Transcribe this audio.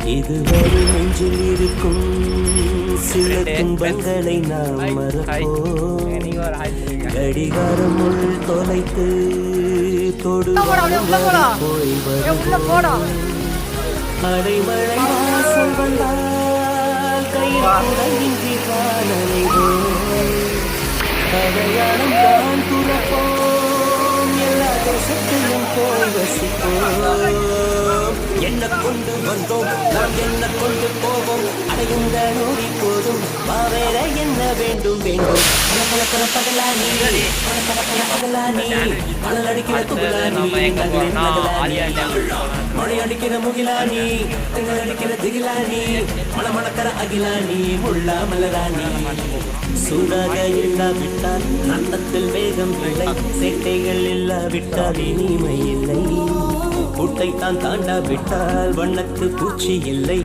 இதுவரை நெஞ்சில் இருக்கும் சில துன்பங்களை நாம் மறப்போம். கடிகாரம் உள் தொலைத்து தொடு போய் வருவோம். அடைமழை வாசல் வந்தால் கையில் குடையின்றி காணலைவோம். அடையாளம் தான் துறப்போம். எல்லா தேசத்தையும் போய் வசிப்போம். என்ன கொண்டு வந்தோம் நாம் என்ன கொண்டு போவோம். அடையுங்க நோடி போதும் வேற என்ன வேண்டும் வேண்டும். பகலானி மணல் அடிக்கிற துகளானி மழை அடிக்கிற முகிலானி திங்கள் அடிக்கிற திகிலானி மணமணக்கிற அகிலானி முள்ளா மலராணி. சூடாக இல்லாவிட்டால் அன்னத்தில் வேகம் இல்லை. சேட்டைகள் இல்லாவிட்டால் இனிமை இல்லை. கூட்டைத்தான் தாண்டாவிட்டால் வண்ணத்து பூச்சி இல்லை.